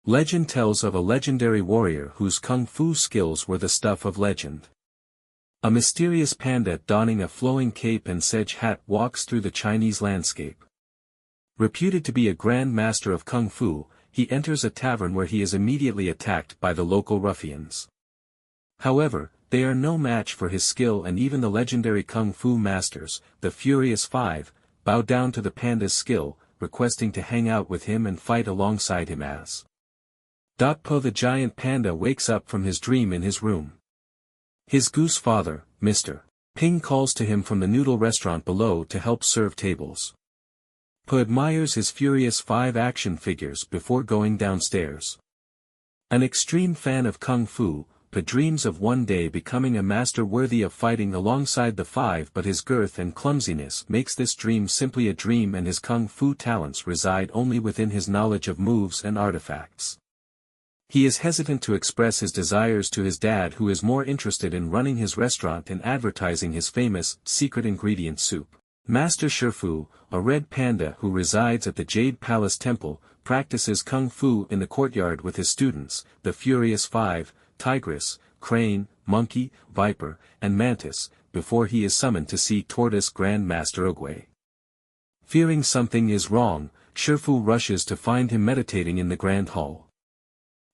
Legend tells of a legendary warrior whose kung fu skills were the stuff of legend. A mysterious panda donning a flowing cape and sedge hat walks through the Chinese landscape. Reputed to be a grand master of kung fu, he enters a tavern where he is immediately attacked by the local ruffians. However, they are no match for his skill, and even the legendary kung fu masters, the Furious Five, bow down to the panda's skill, requesting to hang out with him and fight alongside him as Po the giant panda wakes up from his dream in his room. His goose father, Mr. Ping, calls to him from the noodle restaurant below to help serve tables. Po admires his Furious Five action figures before going downstairs. An extreme fan of kung fu, Po dreams of one day becoming a master worthy of fighting alongside the five, but his girth and clumsiness makes this dream simply a dream, and his kung fu talents reside only within his knowledge of moves and artifacts. He is hesitant to express his desires to his dad, who is more interested in running his restaurant and advertising his famous, secret ingredient soup. Master Shifu, a red panda who resides at the Jade Palace Temple, practices kung fu in the courtyard with his students, the Furious Five, Tigress, Crane, Monkey, Viper, and Mantis, before he is summoned to see Tortoise Grand Master Oogway. Fearing something is wrong, Shifu rushes to find him meditating in the Grand Hall.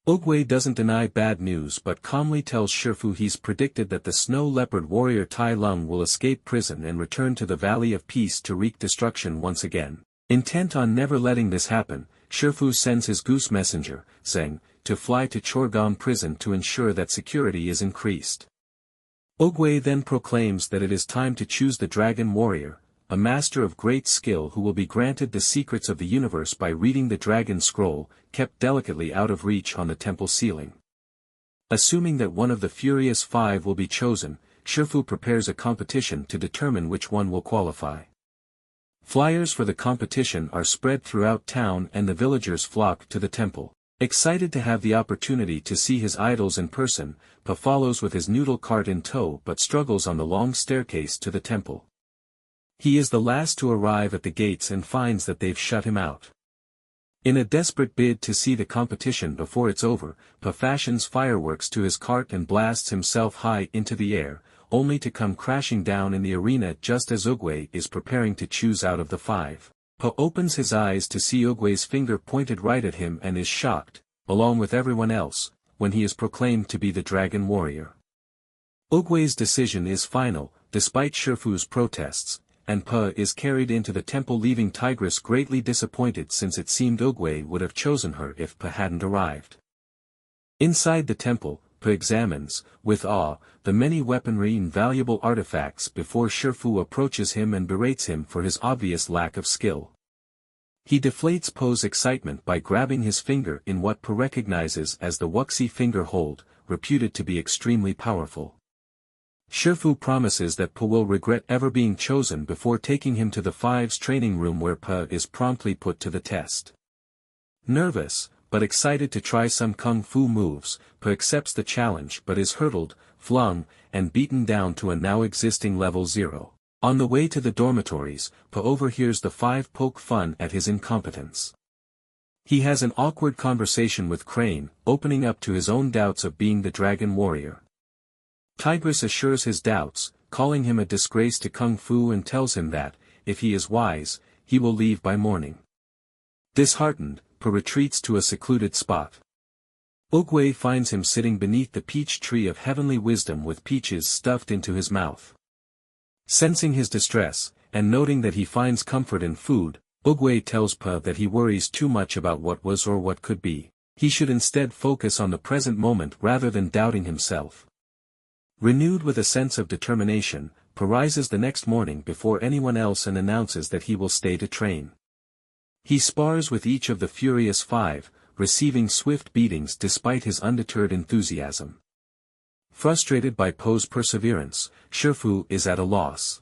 Oogway doesn't deny bad news but calmly tells Shifu he's predicted that the snow leopard warrior Tai Lung will escape prison and return to the Valley of Peace to wreak destruction once again. Intent on never letting this happen, Shifu sends his goose messenger, Zheng, to fly to Chorgong prison to ensure that security is increased. Oogway then proclaims that it is time to choose the Dragon Warrior, a master of great skill who will be granted the secrets of the universe by reading the Dragon Scroll, kept delicately out of reach on the temple ceiling. Assuming that one of the Furious Five will be chosen, Shifu prepares a competition to determine which one will qualify. Flyers for the competition are spread throughout town and the villagers flock to the temple. Excited to have the opportunity to see his idols in person, Po follows with his noodle cart in tow but struggles on the long staircase to the temple. He is the last to arrive at the gates and finds that they've shut him out. In a desperate bid to see the competition before it's over, Po fashions fireworks to his cart and blasts himself high into the air, only to come crashing down in the arena just as Oogway is preparing to choose out of the five. Po opens his eyes to see Oogway's finger pointed right at him and is shocked, along with everyone else, when he is proclaimed to be the Dragon Warrior. Oogway's decision is final, despite Shifu's protests, and Po is carried into the temple, leaving Tigress greatly disappointed since it seemed Oogway would have chosen her if Po hadn't arrived. Inside the temple, Po examines, with awe, the many weaponry and valuable artifacts before Shifu approaches him and berates him for his obvious lack of skill. He deflates Po's excitement by grabbing his finger in what Po recognizes as the Wuxi finger hold, reputed to be extremely powerful. Shifu promises that Po will regret ever being chosen before taking him to the Five's training room, where Po is promptly put to the test. Nervous, but excited to try some kung fu moves, Po accepts the challenge but is hurdled, flung, and beaten down to a now existing level 0. On the way to the dormitories, Po overhears the five poke fun at his incompetence. He has an awkward conversation with Crane, opening up to his own doubts of being the Dragon Warrior. Tigress assures his doubts, calling him a disgrace to kung fu, and tells him that, if he is wise, he will leave by morning. Disheartened, Po retreats to a secluded spot. Oogway finds him sitting beneath the peach tree of heavenly wisdom with peaches stuffed into his mouth. Sensing his distress, and noting that he finds comfort in food, Oogway tells Po that he worries too much about what was or what could be. He should instead focus on the present moment rather than doubting himself. Renewed with a sense of determination, Po rises the next morning before anyone else and announces that he will stay to train. He spars with each of the Furious Five, receiving swift beatings despite his undeterred enthusiasm. Frustrated by Po's perseverance, Shifu is at a loss.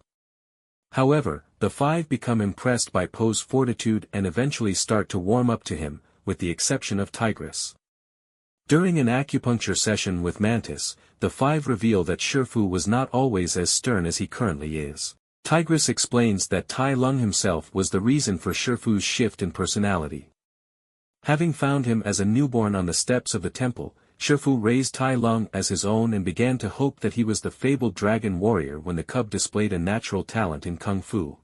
However, the five become impressed by Po's fortitude and eventually start to warm up to him, with the exception of Tigress. During an acupuncture session with Mantis, the five reveal that Shifu was not always as stern as he currently is. Tigress explains that Tai Lung himself was the reason for Shifu's shift in personality. Having found him as a newborn on the steps of the temple, Shifu raised Tai Lung as his own and began to hope that he was the fabled dragon warrior when the cub displayed a natural talent in kung fu.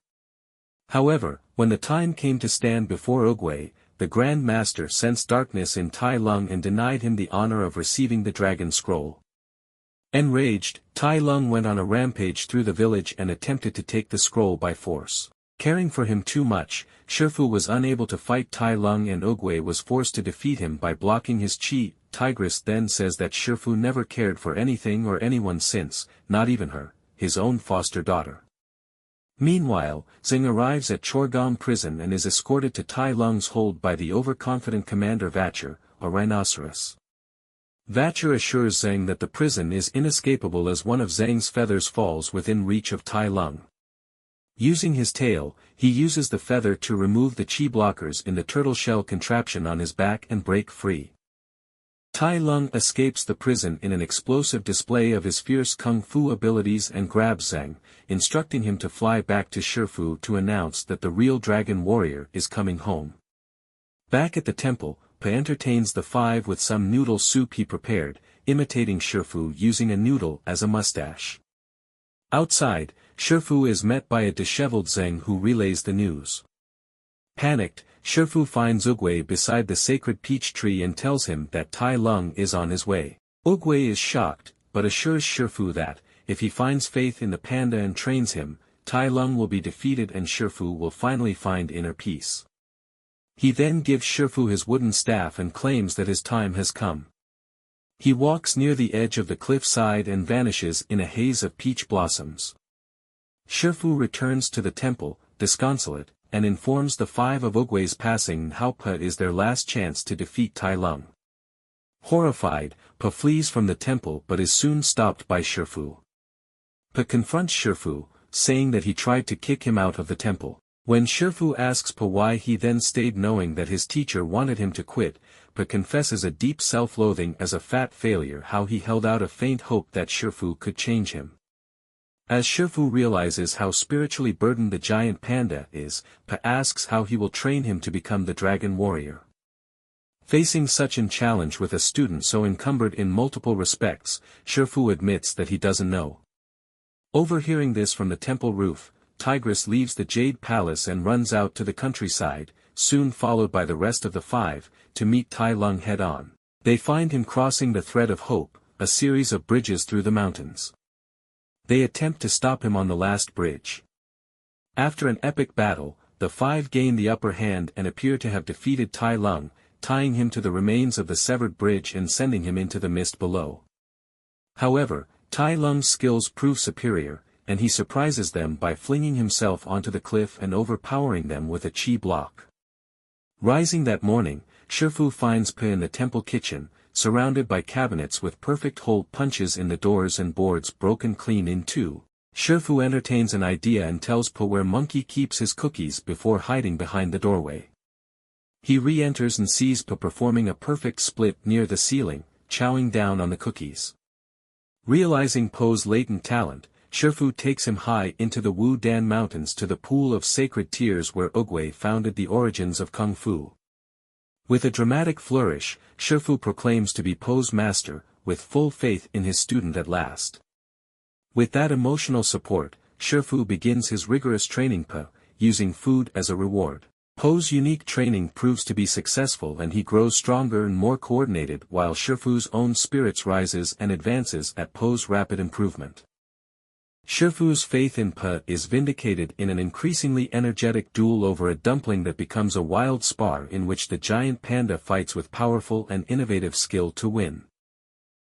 However, when the time came to stand before Oogway, the Grand Master sensed darkness in Tai Lung and denied him the honor of receiving the dragon scroll. Enraged, Tai Lung went on a rampage through the village and attempted to take the scroll by force. Caring for him too much, Shifu was unable to fight Tai Lung and Oogway was forced to defeat him by blocking his chi. Tigress then says that Shifu never cared for anything or anyone since, not even her, his own foster daughter. Meanwhile, Zheng arrives at Chorgam prison and is escorted to Tai Lung's hold by the overconfident commander Vacher, a rhinoceros. Vacher assures Zheng that the prison is inescapable as one of Zheng's feathers falls within reach of Tai Lung. Using his tail, he uses the feather to remove the chi blockers in the turtle shell contraption on his back and break free. Tai Lung escapes the prison in an explosive display of his fierce kung fu abilities and grabs Zheng, instructing him to fly back to Shifu to announce that the real dragon warrior is coming home. Back at the temple, Pa entertains the five with some noodle soup he prepared, imitating Shifu using a noodle as a mustache. Outside, Shifu is met by a disheveled Zheng who relays the news. Panicked, Shifu finds Oogway beside the sacred peach tree and tells him that Tai Lung is on his way. Oogway is shocked, but assures Shifu that, if he finds faith in the panda and trains him, Tai Lung will be defeated and Shifu will finally find inner peace. He then gives Shifu his wooden staff and claims that his time has come. He walks near the edge of the cliff side and vanishes in a haze of peach blossoms. Shifu returns to the temple, disconsolate, and informs the five of Oogway's passing and how Pa is their last chance to defeat Tai Lung. Horrified, Pa flees from the temple but is soon stopped by Shifu. Pa confronts Shifu, saying that he tried to kick him out of the temple. When Shifu asks Pa why he then stayed knowing that his teacher wanted him to quit, Pa confesses a deep self-loathing as a fat failure how he held out a faint hope that Shifu could change him. As Shifu realizes how spiritually burdened the giant panda is, Pa asks how he will train him to become the dragon warrior. Facing such a challenge with a student so encumbered in multiple respects, Shifu admits that he doesn't know. Overhearing this from the temple roof, Tigress leaves the Jade Palace and runs out to the countryside, soon followed by the rest of the five, to meet Tai Lung head-on. They find him crossing the Thread of Hope, a series of bridges through the mountains. They attempt to stop him on the last bridge. After an epic battle, the five gain the upper hand and appear to have defeated Tai Lung, tying him to the remains of the severed bridge and sending him into the mist below. However, Tai Lung's skills prove superior, and he surprises them by flinging himself onto the cliff and overpowering them with a chi block. Rising that morning, Shifu finds Pa in the temple kitchen, surrounded by cabinets with perfect hole punches in the doors and boards broken clean in two. Shifu entertains an idea and tells Pa where Monkey keeps his cookies before hiding behind the doorway. He re-enters and sees Pa performing a perfect split near the ceiling, chowing down on the cookies. Realizing Po's latent talent, Shifu takes him high into the Wu Dan Mountains to the Pool of Sacred Tears where Oogway founded the origins of Kung Fu. With a dramatic flourish, Shifu proclaims to be Po's master, with full faith in his student at last. With that emotional support, Shifu begins his rigorous training Pa, using food as a reward. Po's unique training proves to be successful and he grows stronger and more coordinated while Shifu's own spirits rises and advances at Po's rapid improvement. Shifu's faith in Pa is vindicated in an increasingly energetic duel over a dumpling that becomes a wild spar in which the giant panda fights with powerful and innovative skill to win.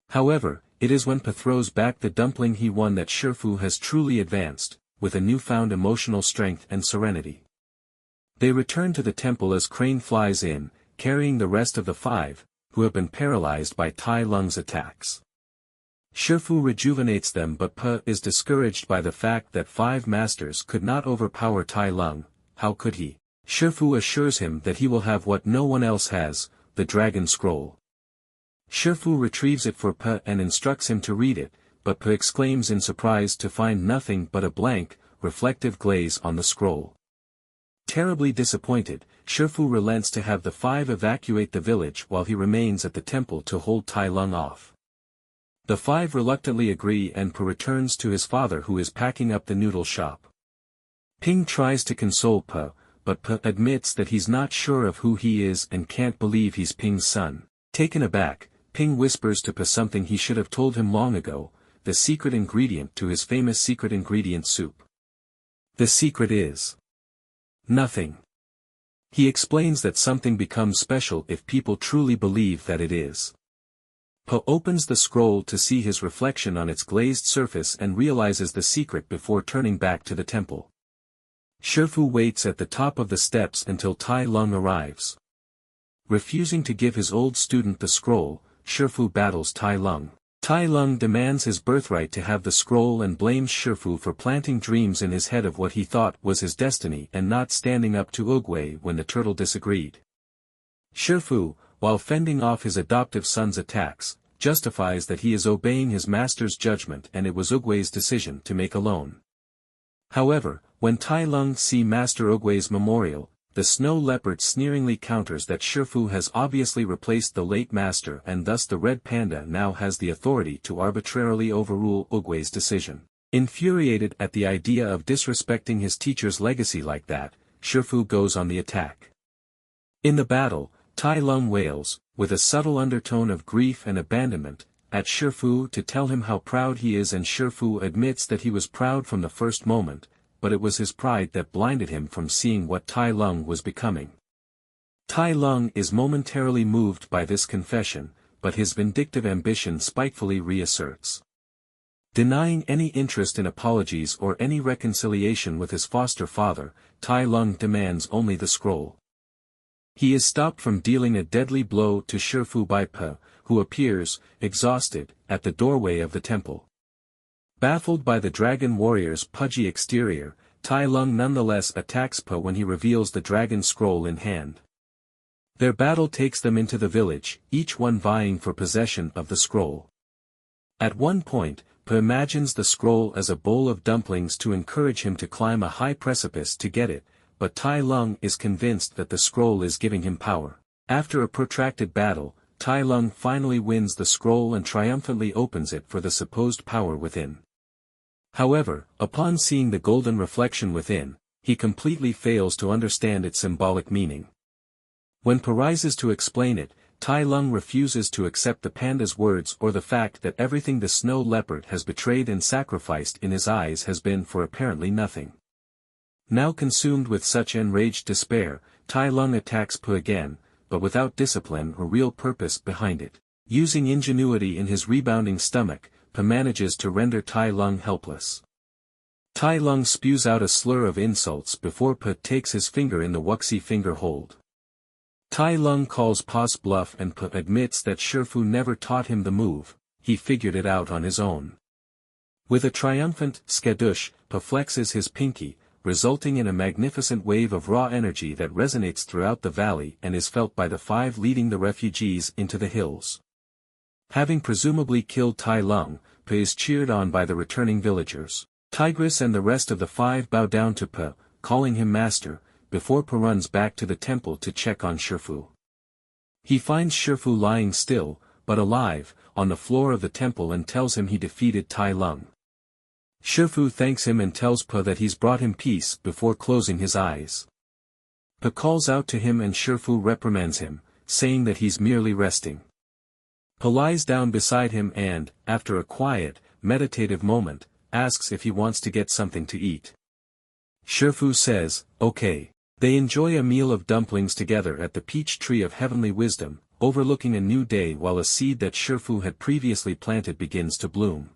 However, it is when Pa throws back the dumpling he won that Shifu has truly advanced, with a newfound emotional strength and serenity. They return to the temple as Crane flies in, carrying the rest of the five, who have been paralyzed by Tai Lung's attacks. Shifu rejuvenates them but Pa is discouraged by the fact that five masters could not overpower Tai Lung. How could he? Shifu assures him that he will have what no one else has, the Dragon Scroll. Shifu retrieves it for Pa and instructs him to read it, but Pa exclaims in surprise to find nothing but a blank, reflective glaze on the scroll. Terribly disappointed, Shifu relents to have the five evacuate the village while he remains at the temple to hold Tai Lung off. The five reluctantly agree and Po returns to his father who is packing up the noodle shop. Ping tries to console Po, but Po admits that he's not sure of who he is and can't believe he's Ping's son. Taken aback, Ping whispers to Po something he should have told him long ago, the secret ingredient to his famous secret ingredient soup. The secret is nothing. He explains that something becomes special if people truly believe that it is. Po opens the scroll to see his reflection on its glazed surface and realizes the secret before turning back to the temple. Shifu waits at the top of the steps until Tai Lung arrives. Refusing to give his old student the scroll, Shifu battles Tai Lung. Tai Lung demands his birthright to have the scroll and blames Shifu for planting dreams in his head of what he thought was his destiny and not standing up to Oogway when the turtle disagreed. Shifu, while fending off his adoptive son's attacks, justifies that he is obeying his master's judgment and it was Oogway's decision to make alone. However, when Tai Lung sees Master Oogway's memorial, the snow leopard sneeringly counters that Shifu has obviously replaced the late master and thus the red panda now has the authority to arbitrarily overrule Oogway's decision. Infuriated at the idea of disrespecting his teacher's legacy like that, Shifu goes on the attack. In the battle, Tai Lung wails, with a subtle undertone of grief and abandonment, at Shifu to tell him how proud he is, and Shifu admits that he was proud from the first moment, but it was his pride that blinded him from seeing what Tai Lung was becoming. Tai Lung is momentarily moved by this confession, but his vindictive ambition spitefully reasserts. Denying any interest in apologies or any reconciliation with his foster father, Tai Lung demands only the scroll. He is stopped from dealing a deadly blow to Shifu by Po, who appears, exhausted, at the doorway of the temple. Baffled by the dragon warrior's pudgy exterior, Tai Lung nonetheless attacks Po when he reveals the dragon scroll in hand. Their battle takes them into the village, each one vying for possession of the scroll. At one point, Po imagines the scroll as a bowl of dumplings to encourage him to climb a high precipice to get it, but Tai Lung is convinced that the scroll is giving him power. After a protracted battle, Tai Lung finally wins the scroll and triumphantly opens it for the supposed power within. However, upon seeing the golden reflection within, he completely fails to understand its symbolic meaning. When Po rises to explain it, Tai Lung refuses to accept the panda's words or the fact that everything the snow leopard has betrayed and sacrificed in his eyes has been for apparently nothing. Now consumed with such enraged despair, Tai Lung attacks Po again, but without discipline or real purpose behind it. Using ingenuity in his rebounding stomach, Po manages to render Tai Lung helpless. Tai Lung spews out a slur of insults before Po takes his finger in the wuxi finger hold. Tai Lung calls Po's bluff and Po admits that Shifu never taught him the move, he figured it out on his own. With a triumphant skadoosh, Po flexes his pinky, resulting in a magnificent wave of raw energy that resonates throughout the valley and is felt by the five leading the refugees into the hills. Having presumably killed Tai Lung, Po is cheered on by the returning villagers. Tigress and the rest of the five bow down to Po, calling him master, before Po runs back to the temple to check on Shifu. He finds Shifu lying still, but alive, on the floor of the temple and tells him he defeated Tai Lung. Shifu thanks him and tells Po that he's brought him peace before closing his eyes. Po calls out to him and Shifu reprimands him, saying that he's merely resting. Po lies down beside him and, after a quiet, meditative moment, asks if he wants to get something to eat. Shifu says, okay. They enjoy a meal of dumplings together at the peach tree of heavenly wisdom, overlooking a new day while a seed that Shifu had previously planted begins to bloom.